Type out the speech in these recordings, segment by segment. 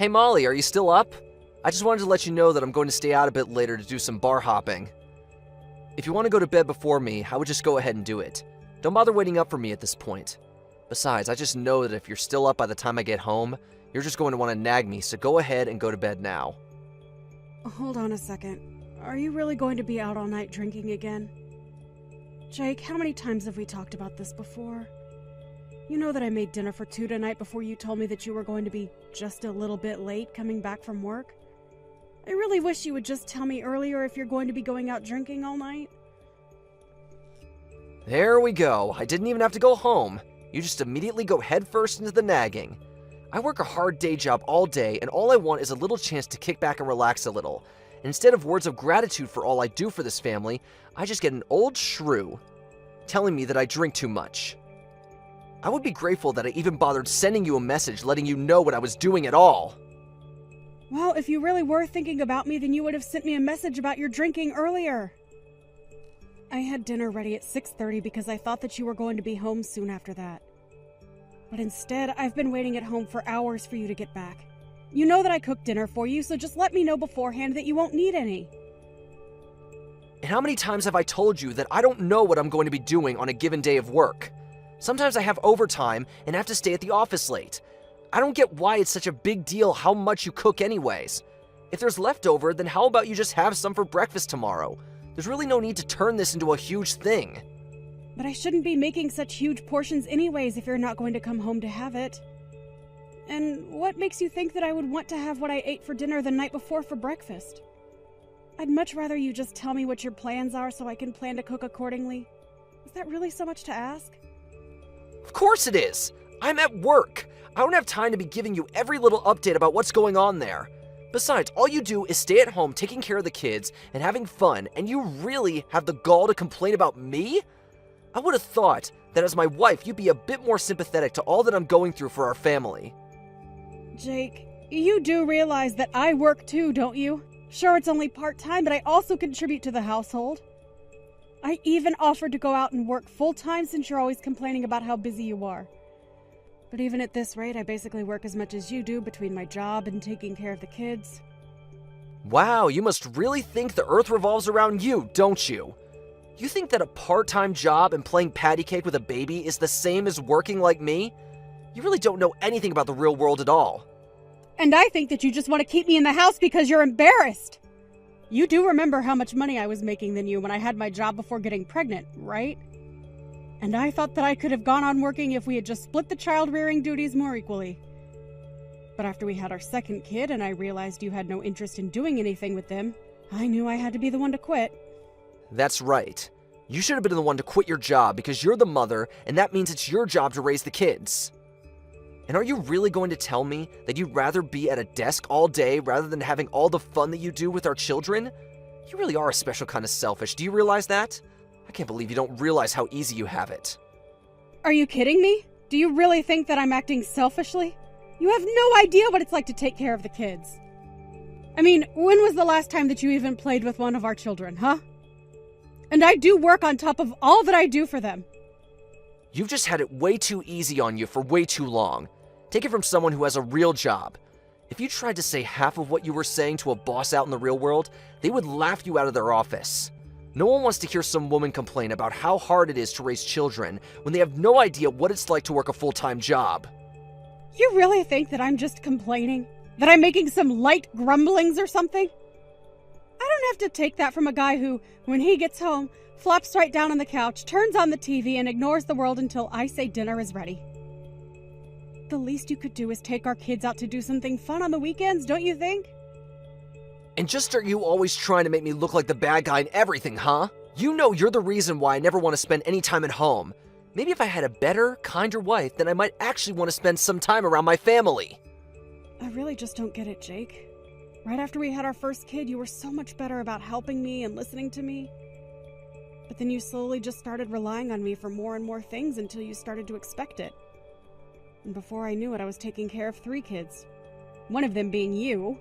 Hey Molly, are you still up? I just wanted to let you know that I'm going to stay out a bit later to do some bar hopping. If you want to go to bed before me, I would just go ahead and do it. Don't bother waiting up for me at this point. Besides, I just know that if you're still up by the time I get home, you're just going to want to nag me, so go ahead and go to bed now. Hold on a second. Are you really going to be out all night drinking again? Jake, how many times have we talked about this before? You know that I made dinner for 2 tonight before you told me that you were going to be just a little bit late coming back from work. I really wish you would just tell me earlier if you're going to be going out drinking all night. There we go. I didn't even have to go home. You just immediately go headfirst into the nagging. I work a hard day job all day, and all I want is a little chance to kick back and relax a little. And instead of words of gratitude for all I do for this family, I just get an old shrew telling me that I drink too much. I would be grateful that I even bothered sending you a message letting you know what I was doing at all. Well, if you really were thinking about me, then you would have sent me a message about your drinking earlier. I had dinner ready at 6:30 because I thought that you were going to be home soon after that. But instead, I've been waiting at home for hours for you to get back. You know that I cooked dinner for you, so just let me know beforehand that you won't need any. And how many times have I told you that I don't know what I'm going to be doing on a given day of work? Sometimes I have overtime and have to stay at the office late. I don't get why it's such a big deal how much you cook anyways. If there's leftover, then how about you just have some for breakfast tomorrow? There's really no need to turn this into a huge thing. But I shouldn't be making such huge portions anyways if you're not going to come home to have it. And what makes you think that I would want to have what I ate for dinner the night before for breakfast? I'd much rather you just tell me what your plans are so I can plan to cook accordingly. Is that really so much to ask? Of course it is! I'm at work! I don't have time to be giving you every little update about what's going on there. Besides, all you do is stay at home taking care of the kids and having fun, and you really have the gall to complain about me? I would have thought that as my wife, you'd be a bit more sympathetic to all that I'm going through for our family. Jake, you do realize that I work too, don't you? Sure, it's only part-time, but I also contribute to the household. I even offered to go out and work full-time since you're always complaining about how busy you are. But even at this rate, I basically work as much as you do between my job and taking care of the kids. Wow, you must really think the earth revolves around you, don't you? You think that a part-time job and playing patty cake with a baby is the same as working like me? You really don't know anything about the real world at all. And I think that you just want to keep me in the house because you're embarrassed. You do remember how much money I was making than you when I had my job before getting pregnant, right? And I thought that I could have gone on working if we had just split the child-rearing duties more equally. But after we had our second kid and I realized you had no interest in doing anything with them, I knew I had to be the one to quit. That's right. You should have been the one to quit your job because you're the mother, and that means it's your job to raise the kids. And are you really going to tell me that you'd rather be at a desk all day rather than having all the fun that you do with our children? You really are a special kind of selfish. Do you realize that? I can't believe you don't realize how easy you have it. Are you kidding me? Do you really think that I'm acting selfishly? You have no idea what it's like to take care of the kids. I mean, when was the last time that you even played with one of our children, huh? And I do work on top of all that I do for them. You've just had it way too easy on you for way too long. Take it from someone who has a real job. If you tried to say half of what you were saying to a boss out in the real world, they would laugh you out of their office. No one wants to hear some woman complain about how hard it is to raise children when they have no idea what it's like to work a full-time job. You really think that I'm just complaining? That I'm making some light grumblings or something? I don't have to take that from a guy who, when he gets home, flops right down on the couch, turns on the TV, and ignores the world until I say dinner is ready. The least you could do is take our kids out to do something fun on the weekends, don't you think? And just are you always trying to make me look like the bad guy in everything, huh? You know you're the reason why I never want to spend any time at home. Maybe if I had a better, kinder wife, then I might actually want to spend some time around my family. I really just don't get it, Jake. Right after we had our first kid, you were so much better about helping me and listening to me. But then you slowly just started relying on me for more and more things until you started to expect it. And before I knew it, I was taking care of 3 kids. One of them being you.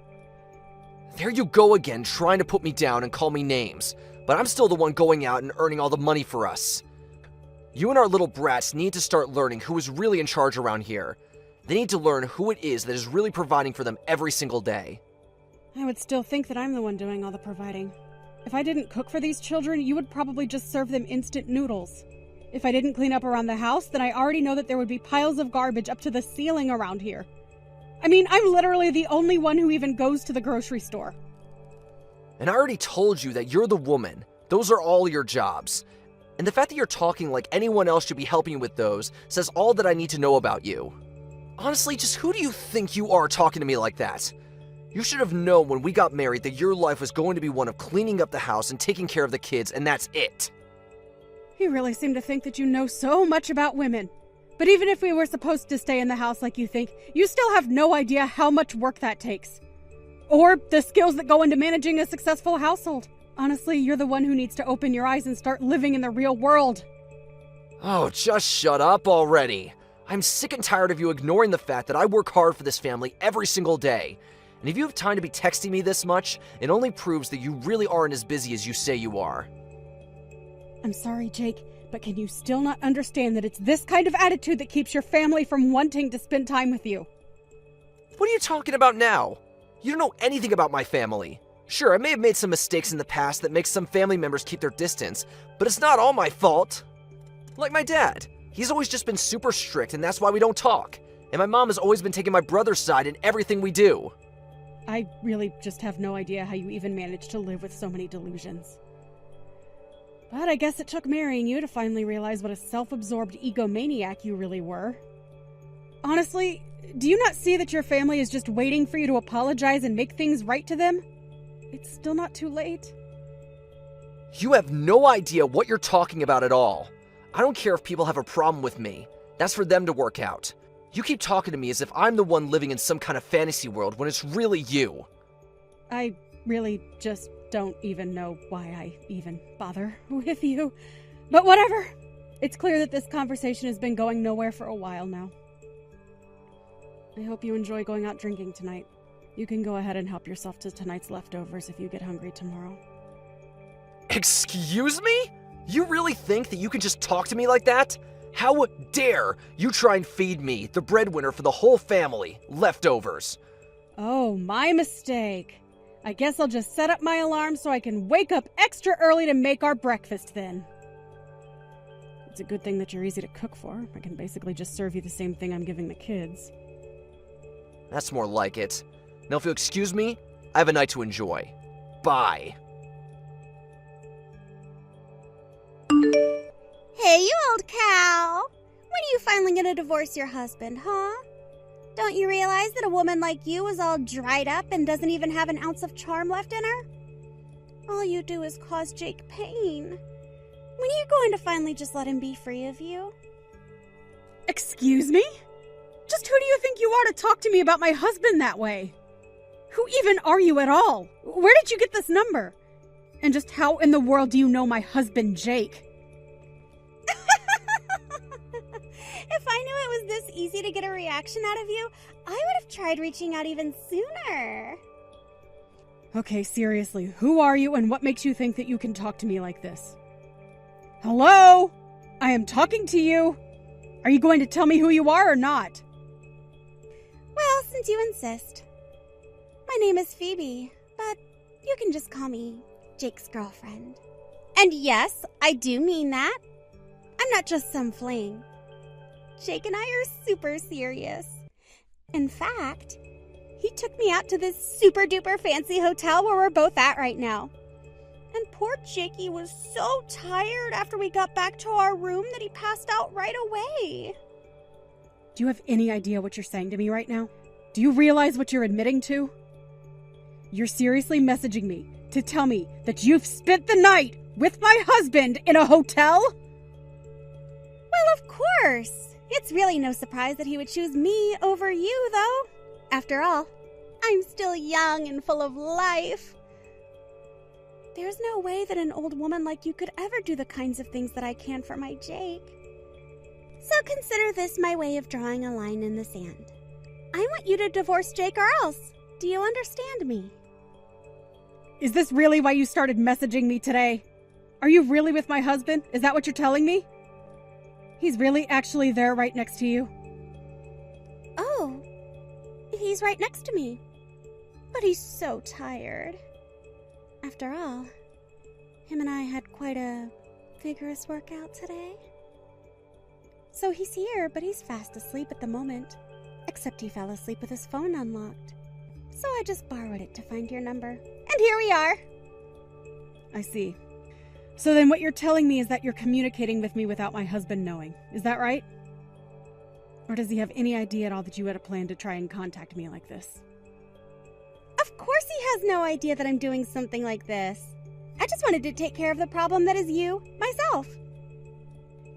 There you go again, trying to put me down and call me names. But I'm still the one going out and earning all the money for us. You and our little brats need to start learning who is really in charge around here. They need to learn who it is that is really providing for them every single day. I would still think that I'm the one doing all the providing. If I didn't cook for these children, you would probably just serve them instant noodles. If I didn't clean up around the house, then I already know that there would be piles of garbage up to the ceiling around here. I mean, I'm literally the only one who even goes to the grocery store. And I already told you that you're the woman. Those are all your jobs. And the fact that you're talking like anyone else should be helping you with those says all that I need to know about you. Honestly, just who do you think you are talking to me like that? You should have known when we got married that your life was going to be one of cleaning up the house and taking care of the kids, and that's it. You really seem to think that you know so much about women. But even if we were supposed to stay in the house like you think, you still have no idea how much work that takes. Or the skills that go into managing a successful household. Honestly, you're the one who needs to open your eyes and start living in the real world. Oh, just shut up already. I'm sick and tired of you ignoring the fact that I work hard for this family every single day. And if you have time to be texting me this much, it only proves that you really aren't as busy as you say you are. I'm sorry, Jake, but can you still not understand that it's this kind of attitude that keeps your family from wanting to spend time with you? What are you talking about now? You don't know anything about my family. Sure, I may have made some mistakes in the past that make some family members keep their distance, but it's not all my fault. Like my dad. He's always just been super strict, and that's why we don't talk. And my mom has always been taking my brother's side in everything we do. I really just have no idea how you even managed to live with so many delusions. But I guess it took marrying you to finally realize what a self-absorbed egomaniac you really were. Honestly, do you not see that your family is just waiting for you to apologize and make things right to them? It's still not too late. You have no idea what you're talking about at all. I don't care if people have a problem with me. That's for them to work out. You keep talking to me as if I'm the one living in some kind of fantasy world when it's really you. I really just don't even know why I even bother with you. But whatever. It's clear that this conversation has been going nowhere for a while now. I hope you enjoy going out drinking tonight. You can go ahead and help yourself to tonight's leftovers if you get hungry tomorrow. Excuse me? You really think that you can just talk to me like that? How dare you try and feed me, the breadwinner for the whole family, leftovers? Oh, my mistake. I guess I'll just set up my alarm so I can wake up extra early to make our breakfast then. It's a good thing that you're easy to cook for. I can basically just serve you the same thing I'm giving the kids. That's more like it. Now if you'll excuse me, I have a night to enjoy. Bye. Hey, you old cow! When are you finally gonna divorce your husband, huh? Don't you realize that a woman like you is all dried up and doesn't even have an ounce of charm left in her? All you do is cause Jake pain. When are you going to finally just let him be free of you? Excuse me? Just who do you think you are to talk to me about my husband that way? Who even are you at all? Where did you get this number? And just how in the world do you know my husband, Jake? If I knew it was this easy to get a reaction out of you, I would have tried reaching out even sooner. Okay, seriously, who are you and what makes you think that you can talk to me like this? Hello? I am talking to you. Are you going to tell me who you are or not? Well, since you insist. My name is Phoebe, but you can just call me Jake's girlfriend. And yes, I do mean that. I'm not just some fling. Jake and I are super serious. In fact, he took me out to this super duper fancy hotel where we're both at right now. And poor Jakey was so tired after we got back to our room that he passed out right away. Do you have any idea what you're saying to me right now? Do you realize what you're admitting to? You're seriously messaging me to tell me that you've spent the night with my husband in a hotel? Well, of course. It's really no surprise that he would choose me over you, though. After all, I'm still young and full of life. There's no way that an old woman like you could ever do the kinds of things that I can for my Jake. So consider this my way of drawing a line in the sand. I want you to divorce Jake or else. Do you understand me? Is this really why you started messaging me today? Are you really with my husband? Is that what you're telling me? He's really actually there right next to you? Oh, he's right next to me. But he's so tired. After all, him and I had quite a vigorous workout today. So he's here, but he's fast asleep at the moment. Except he fell asleep with his phone unlocked. So I just borrowed it to find your number. And here we are. I see. So then what you're telling me is that you're communicating with me without my husband knowing. Is that right? Or does he have any idea at all that you had a plan to try and contact me like this? Of course he has no idea that I'm doing something like this. I just wanted to take care of the problem that is you, myself.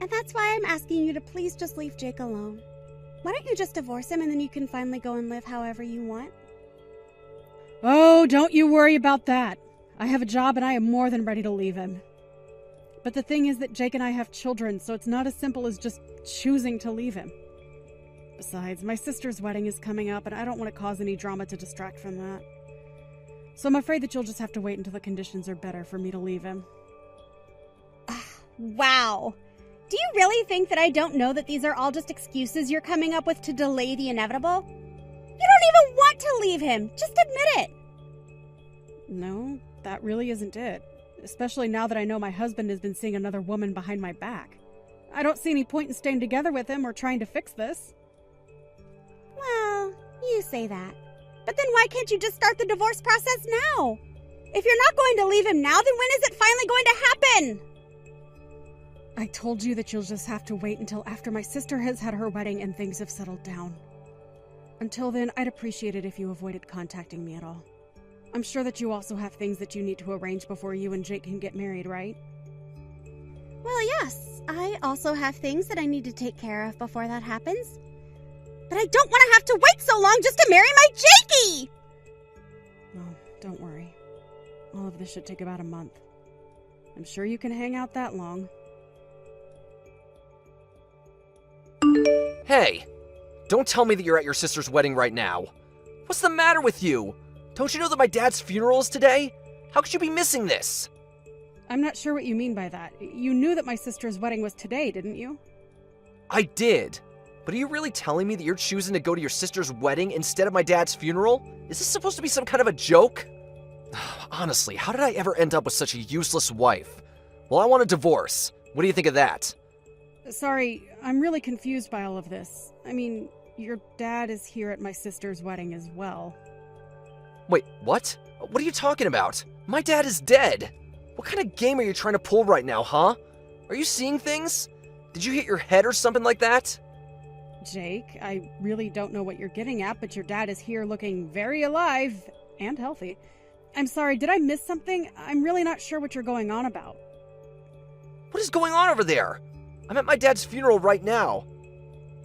And that's why I'm asking you to please just leave Jake alone. Why don't you just divorce him and then you can finally go and live however you want? Oh, don't you worry about that. I have a job and I am more than ready to leave him. But the thing is that Jake and I have children, so it's not as simple as just choosing to leave him. Besides, my sister's wedding is coming up and I don't want to cause any drama to distract from that. So I'm afraid that you'll just have to wait until the conditions are better for me to leave him. Wow. Do you really think that I don't know that these are all just excuses you're coming up with to delay the inevitable? You don't even want to leave him. Just admit it. No, that really isn't it. Especially now that I know my husband has been seeing another woman behind my back. I don't see any point in staying together with him or trying to fix this. Well, you say that. But then why can't you just start the divorce process now? If you're not going to leave him now, then when is it finally going to happen? I told you that you'll just have to wait until after my sister has had her wedding and things have settled down. Until then, I'd appreciate it if you avoided contacting me at all. I'm sure that you also have things that you need to arrange before you and Jake can get married, right? Well, yes. I also have things that I need to take care of before that happens. But I don't want to have to wait so long just to marry my Jakey! Well, don't worry. All of this should take about a month. I'm sure you can hang out that long. Hey, don't tell me that you're at your sister's wedding right now. What's the matter with you? Don't you know that my dad's funeral is today? How could you be missing this? I'm not sure what you mean by that. You knew that my sister's wedding was today, didn't you? I did. But are you really telling me that you're choosing to go to your sister's wedding instead of my dad's funeral? Is this supposed to be some kind of a joke? Honestly, how did I ever end up with such a useless wife? Well, I want a divorce. What do you think of that? Sorry, I'm really confused by all of this. I mean, your dad is here at my sister's wedding as well. Wait, what? What are you talking about? My dad is dead. What kind of game are you trying to pull right now, huh? Are you seeing things? Did you hit your head or something like that? Jake, I really don't know what you're getting at, but your dad is here looking very alive and healthy. I'm sorry, did I miss something? I'm really not sure what you're going on about. What is going on over there? I'm at my dad's funeral right now.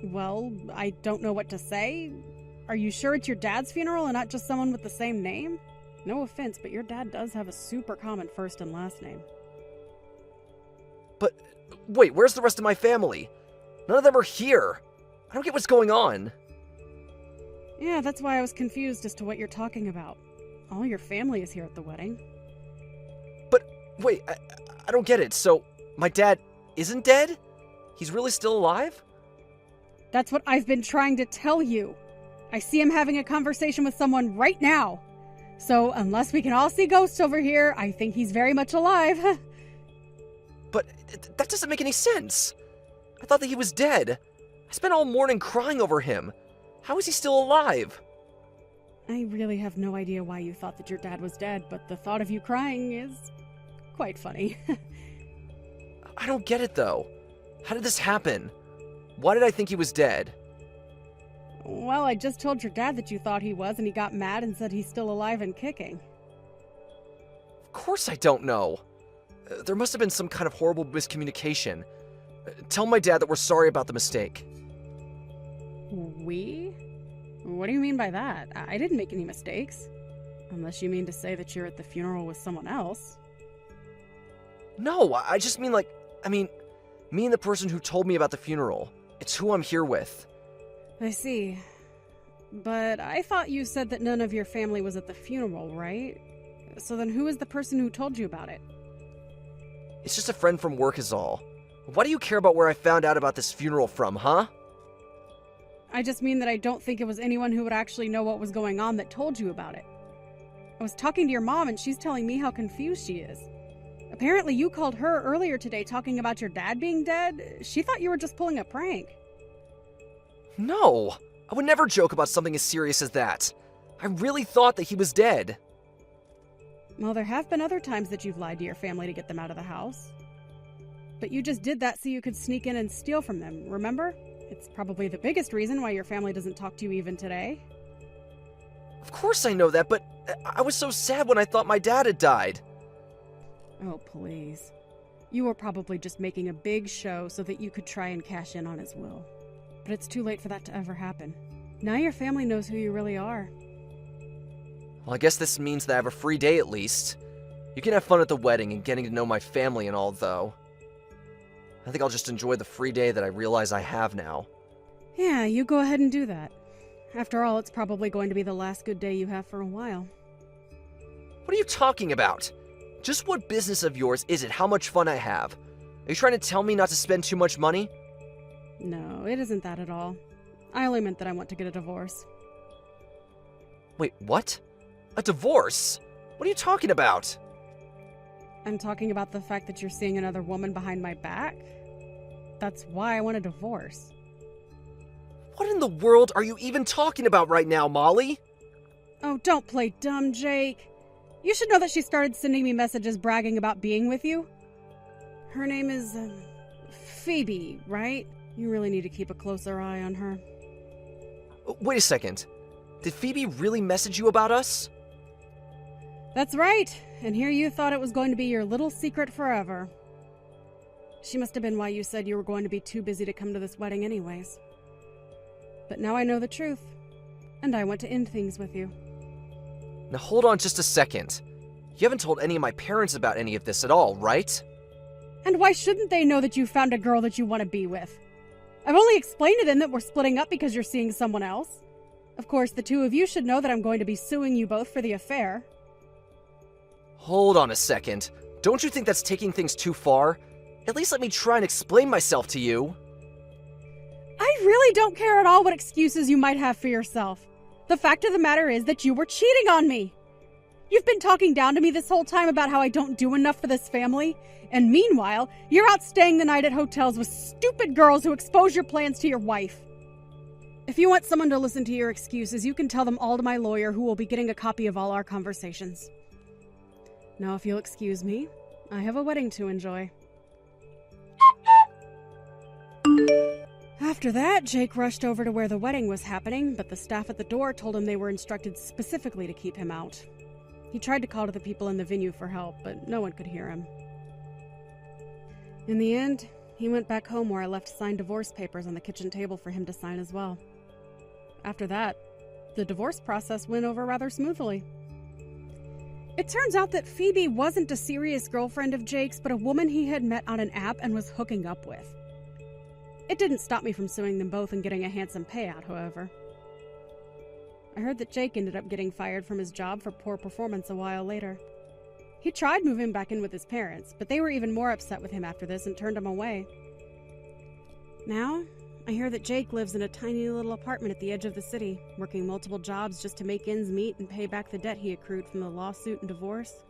Well, I don't know what to say. Are you sure it's your dad's funeral and not just someone with the same name? No offense, but your dad does have a super common first and last name. But, wait, where's the rest of my family? None of them are here. I don't get what's going on. Yeah, that's why I was confused as to what you're talking about. All your family is here at the wedding. But, wait, I don't get it. So, my dad isn't dead? He's really still alive? That's what I've been trying to tell you. I see him having a conversation with someone right now. So, unless we can all see ghosts over here, I think he's very much alive. But that doesn't make any sense. I thought that he was dead. I spent all morning crying over him. How is he still alive? I really have no idea why you thought that your dad was dead, but the thought of you crying is quite funny. I don't get it, though. How did this happen? Why did I think he was dead? Well, I just told your dad that you thought he was, and he got mad and said he's still alive and kicking. Of course I don't know. There must have been some kind of horrible miscommunication. Tell my dad that we're sorry about the mistake. We? What do you mean by that? I didn't make any mistakes. Unless you mean to say that you're at the funeral with someone else. No, I just mean me and the person who told me about the funeral. It's who I'm here with. I see. But I thought you said that none of your family was at the funeral, right? So then who is the person who told you about it? It's just a friend from work is all. Why do you care about where I found out about this funeral from, huh? I just mean that I don't think it was anyone who would actually know what was going on that told you about it. I was talking to your mom and she's telling me how confused she is. Apparently you called her earlier today talking about your dad being dead. She thought you were just pulling a prank. No, I would never joke about something as serious as that. I really thought that he was dead. Well, there have been other times that you've lied to your family to get them out of the house. But you just did that so you could sneak in and steal from them, remember? It's probably the biggest reason why your family doesn't talk to you even today. Of course I know that, but I was so sad when I thought my dad had died. Oh, please. You were probably just making a big show so that you could try and cash in on his will. But it's too late for that to ever happen. Now your family knows who you really are. Well, I guess this means that I have a free day at least. You can have fun at the wedding and getting to know my family and all, though. I think I'll just enjoy the free day that I realize I have now. Yeah, you go ahead and do that. After all, it's probably going to be the last good day you have for a while. What are you talking about? Just what business of yours is it how much fun I have? Are you trying to tell me not to spend too much money? No, it isn't that at all. I only meant that I want to get a divorce. Wait, what? A divorce? What are you talking about? I'm talking about the fact that you're seeing another woman behind my back. That's why I want a divorce. What in the world are you even talking about right now, Molly? Oh, don't play dumb, Jake. You should know that she started sending me messages bragging about being with you. Her name is, Phoebe, right? You really need to keep a closer eye on her. Wait a second. Did Phoebe really message you about us? That's right. And here you thought it was going to be your little secret forever. She must have been why you said you were going to be too busy to come to this wedding anyways. But now I know the truth. And I want to end things with you. Now hold on just a second. You haven't told any of my parents about any of this at all, right? And why shouldn't they know that you found a girl that you want to be with? I've only explained to them that we're splitting up because you're seeing someone else. Of course, the two of you should know that I'm going to be suing you both for the affair. Hold on a second. Don't you think that's taking things too far? At least let me try and explain myself to you. I really don't care at all what excuses you might have for yourself. The fact of the matter is that you were cheating on me. You've been talking down to me this whole time about how I don't do enough for this family, and meanwhile, you're out staying the night at hotels with stupid girls who expose your plans to your wife. If you want someone to listen to your excuses, you can tell them all to my lawyer, who will be getting a copy of all our conversations. Now, if you'll excuse me, I have a wedding to enjoy. After that, Jake rushed over to where the wedding was happening, but the staff at the door told him they were instructed specifically to keep him out. He tried to call to the people in the venue for help, but no one could hear him. In the end, he went back home where I left signed divorce papers on the kitchen table for him to sign as well. After that, the divorce process went over rather smoothly. It turns out that Phoebe wasn't a serious girlfriend of Jake's, but a woman he had met on an app and was hooking up with. It didn't stop me from suing them both and getting a handsome payout, however. I heard that Jake ended up getting fired from his job for poor performance a while later. He tried moving back in with his parents, but they were even more upset with him after this and turned him away. Now, I hear that Jake lives in a tiny little apartment at the edge of the city, working multiple jobs just to make ends meet and pay back the debt he accrued from the lawsuit and divorce.